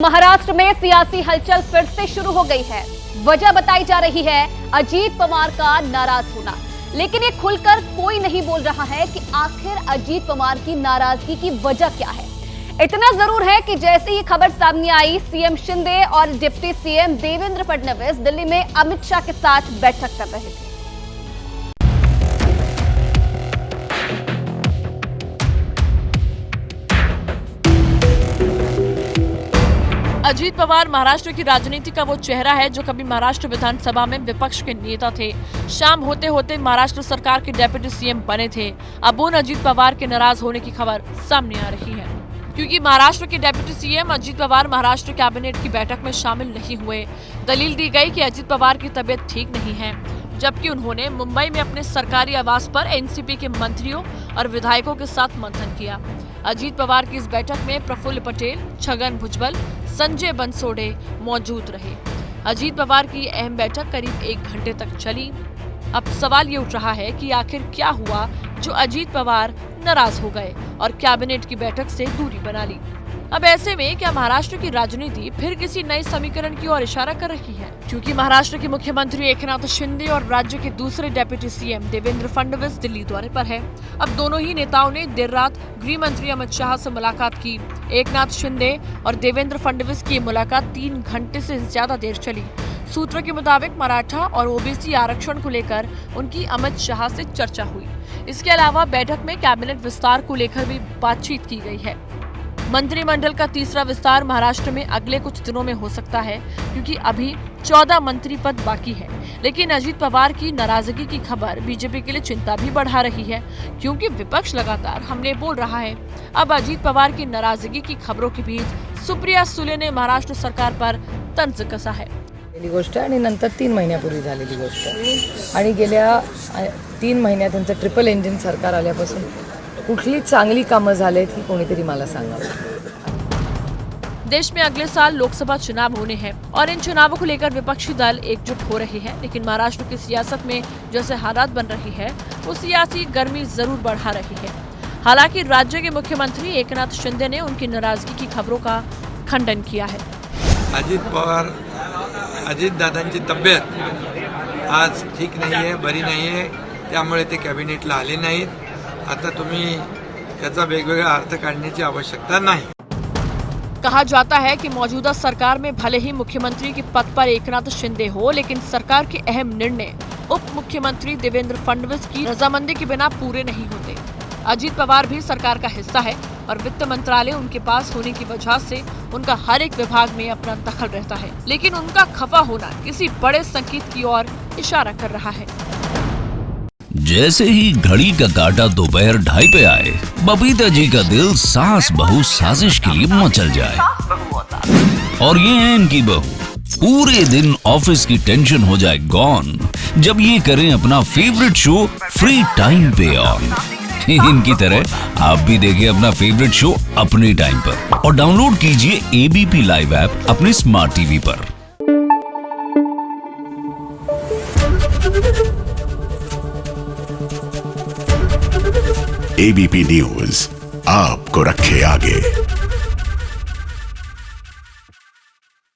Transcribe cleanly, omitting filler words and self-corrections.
महाराष्ट्र में सियासी हलचल फिर से शुरू हो गई है। वजह बताई जा रही है अजीत पवार का नाराज होना, लेकिन ये खुलकर कोई नहीं बोल रहा है कि आखिर अजीत पवार की नाराजगी की वजह क्या है। इतना जरूर है कि जैसे ही खबर सामने आई, सीएम शिंदे और डिप्टी सीएम देवेंद्र फडणवीस दिल्ली में अमित शाह के साथ बैठक कर रहे थे। अजीत पवार महाराष्ट्र की राजनीति का वो चेहरा है जो कभी महाराष्ट्र विधानसभा में विपक्ष के नेता थे, शाम होते होते महाराष्ट्र सरकार के डेप्यूटी सीएम बने थे। अब उन अजीत पवार के नाराज होने की खबर सामने आ रही है, क्योंकि महाराष्ट्र के deputy CM Ajit Pawar Maharashtra cabinet की बैठक में शामिल नहीं हुए। दलील दी गई कि अजीत पवार की तबीयत ठीक नहीं है, जबकि उन्होंने मुंबई में अपने सरकारी आवास पर एनसीपी के मंत्रियों और विधायकों के साथ मंथन किया। अजीत पवार की इस बैठक में प्रफुल्ल पटेल, छगन भुजबल, संजय बनसोड़े मौजूद रहे। अजीत पवार की अहम बैठक करीब 1 घंटे तक चली। अब सवाल ये उठ रहा है कि आखिर क्या हुआ जो अजीत पवार नाराज हो गए और कैबिनेट की बैठक से दूरी बना ली। अब ऐसे में क्या महाराष्ट्र की राजनीति फिर किसी नए समीकरण की ओर इशारा कर रही है, क्योंकि महाराष्ट्र के मुख्यमंत्री एकनाथ शिंदे और राज्य के दूसरे डेप्यूटी सीएम देवेंद्र फडणवीस दिल्ली दौरे पर है। अब दोनों ही नेताओं ने देर रात गृह मंत्री अमित शाह से मुलाकात की। एकनाथ शिंदे और देवेंद्र फडणवीस की मुलाकात 3 घंटे से ज्यादा देर चली। सूत्रों के मुताबिक मराठा और ओबीसी आरक्षण को लेकर उनकी अमित शाह से चर्चा हुई। इसके अलावा बैठक में कैबिनेट विस्तार को लेकर भी बातचीत की गई है। मंत्रिमंडल का तीसरा विस्तार महाराष्ट्र में अगले कुछ दिनों में हो सकता है, क्योंकि अभी 14 मंत्री पद बाकी है। लेकिन अजीत पवार की नाराजगी की खबर बीजेपी के लिए चिंता भी बढ़ा रही है, क्योंकि विपक्ष लगातार हमले बोल रहा है। अब अजीत पवार की नाराजगी की खबरों के बीच सुप्रिया सुले ने महाराष्ट्र सरकार पर तंज कसा है। गोष्ट आणि नंतर 3 महिन्यापूर्वी झालेली गोष्ट आणि गेल्या 3 महिन्यात त्यांचं ट्रिपल इंजिन सरकार आल्यापासून कुठली चांगली कामं झालेत ही कोणीतरी मला सांगावं। देश में अगले साल लोकसभा चुनाव होने हैं और इन चुनावों को लेकर विपक्षी दल एकजुट हो रहे हैं, लेकिन महाराष्ट्र की सियासत में जैसे हालात बन रही है वो सियासी गर्मी जरूर बढ़ा रही है। हालांकि राज्य के मुख्यमंत्री एकनाथ शिंदे ने उनकी नाराजगी की खबरों का खंडन किया है। अजित पवार, अजित दादांची तब्येत आज ठीक नाही आहे, बरी नाही आहे, त्यामुळे ते कॅबिनेटला आले नाहीत। आता तुम्ही त्याचा वेगवेगळा अर्थ काढण्याची आवश्यकता नाही। कहा जाता है कि मौजूदा सरकार में भले ही मुख्यमंत्री के पद पर एकनाथ शिंदे हो, लेकिन सरकार के अहम निर्णय उप मुख्यमंत्री देवेंद्र फडणवीस की रजामंदी के बिना पूरे नहीं होते। अजीत पवार भी सरकार का हिस्सा है और वित्त मंत्रालय उनके पास होने की वजह से उनका हर एक विभाग में अपना दखल रहता है, लेकिन उनका खफा होना किसी बड़े संकेत की ओर इशारा कर रहा है। जैसे ही घड़ी का काटा दोपहर 2:30 पे आए, बबीता जी का दिल सास बहू साजिश के लिए मचल जाए। और ये है इनकी बहू, पूरे दिन ऑफिस की टेंशन हो जाए गॉन जब ये करें अपना फेवरेट शो फ्री टाइम पे ऑन। इनकी तरह आप भी देखिए अपना फेवरेट शो अपने टाइम पर और डाउनलोड कीजिए एबीपी लाइव ऐप अपने स्मार्ट टीवी पर। एबीपी न्यूज आपको रखे आगे।